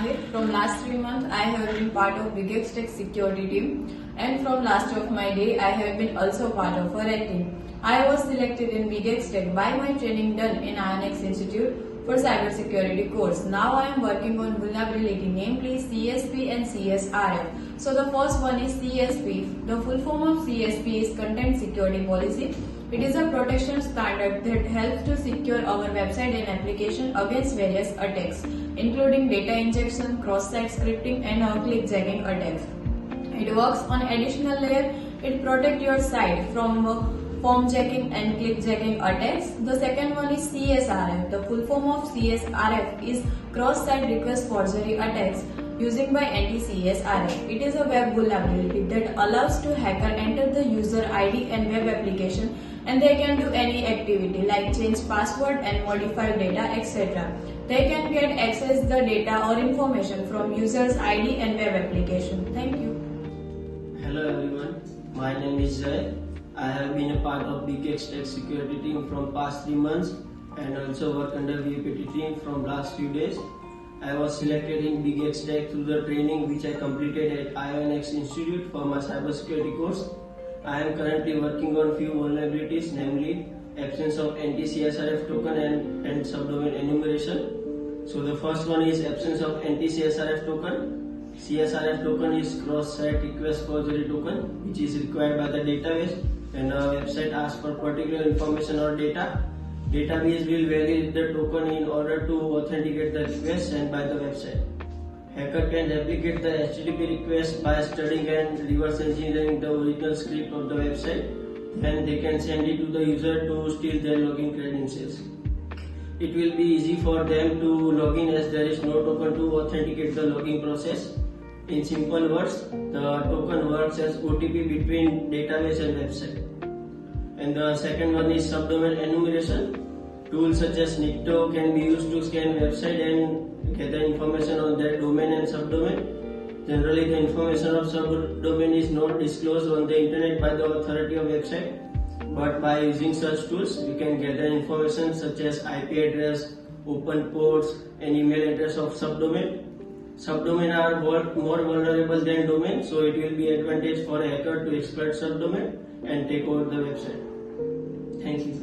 Mahir. From last 3 months, I have been part of Bigex Tech security team, and from last of my day, I have been also part of a red team. I was selected in Bigex Tech by my training done in IONX Institute for cybersecurity course. Now I am working on vulnerability, namely CSP and CSRF. So the first one is CSP. The full form of CSP is Content Security Policy. It is a protection standard that helps to secure our website and application against various attacks, including data injection, cross-site scripting, and clickjacking attacks. It works on additional layer. It protects your site from form jacking and clickjacking attacks. The second one is CSRF. The full form of CSRF is cross-site request forgery attacks using by anti-CSRF. It is a web vulnerability that allows to hacker enter the user ID and web application, and they can do any activity like change password and modify data, etc. They can get access the data or information from user's ID and web application. Thank you. Hello everyone, my name is Jay. I have been a part of Bigex Tech security team from past 3 months and also work under VAPT team from last few days. I was selected in Bigex Tech through the training which I completed at IONX Institute for my cybersecurity course. I am currently working on few vulnerabilities, namely absence of anti-CSRF token and subdomain enumeration. So the first one is absence of anti-CSRF token. CSRF token is cross-site request forgery token, which is required by the database when a website asks for particular information or data. Database will validate the token in order to authenticate the request sent by the website. Hacker can replicate the HTTP request by studying and reverse engineering the original script of the website. Then they can send it to the user to steal their login credentials. It will be easy for them to log in as there is no token to authenticate the login process. In simple words, the token works as OTP between database and website. And the second one is subdomain enumeration. Tools such as Nikto can be used to scan website and gather information on their domain and subdomain. Generally, the information of subdomain is not disclosed on the internet by the authority of website. But by using such tools, we can gather information such as IP address, open ports, and email address of subdomain. Subdomain are more vulnerable than domain, so it will be advantage for a hacker to exploit subdomain and take over the website. Thank you.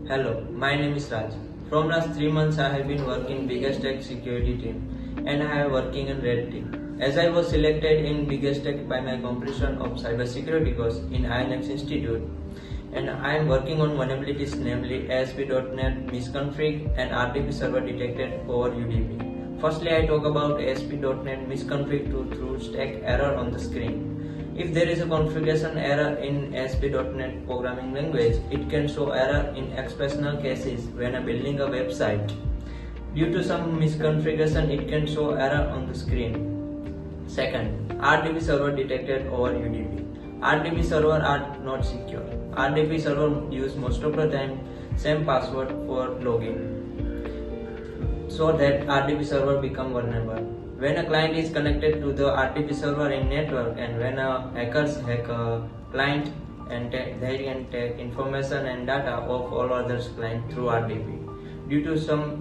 Hello, my name is Raj. From last 3 months I have been working Bigex Tech security team and I am working in red team. As I was selected in Bigex Tech by my completion of cybersecurity course in IONX Institute, and I am working on vulnerabilities, namely ASP.NET misconfig and RDP server detected over UDP. Firstly, I talk about ASP.NET misconfig to through stack error on the screen. If there is a configuration error in ASP.NET programming language, it can show error in expressional cases when building a website. Due to some misconfiguration, it can show error on the screen. Second, RDP server detected over UDP. RDP server are not secure. RDP server use most of the time same password for login, so that RDP server become vulnerable. When a client is connected to the RDP server in network, and when a hackers hack a client, and they can take information and data of all others client through RDP. Due to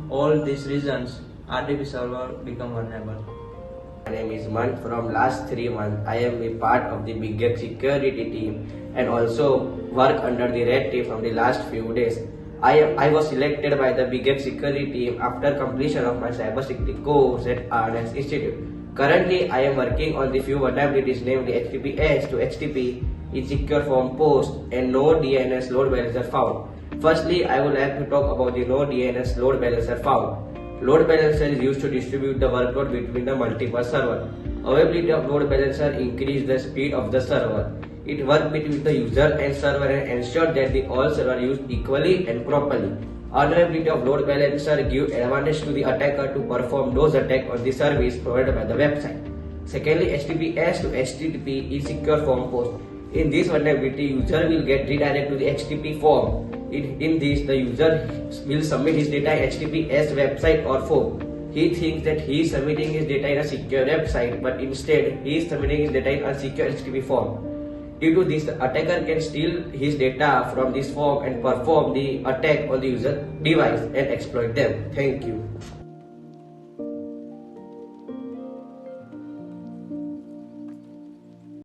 all these reasons, RDP server become vulnerable. My name is Man. From last 3 months, I am a part of the Bigex security team and also work under the red team from the last few days. I was selected by the Bigex security team after completion of my cybersecurity course at IONX Institute. Currently, I am working on the few vulnerabilities, namely HTTPS to HTTP, insecure form post, and no DNS load balancer found. Firstly, I would like to talk about the no DNS load balancer found. Load balancer is used to distribute the workload between the multiple servers. Availability of load balancer increases the speed of the server. It works between the user and server and ensures that the all servers used equally and properly. Unavailability of load balancer gives advantage to the attacker to perform those attacks on the service provided by the website. Secondly, HTTPS to HTTP insecure form post. In this vulnerability, user will get redirected to the HTTP form. In this, the user will submit his data in HTTPS website or form. He thinks that he is submitting his data in a secure website, but instead he is submitting his data in a secure HTTP form. Due to this, the attacker can steal his data from this form and perform the attack on the user device and exploit them. Thank you.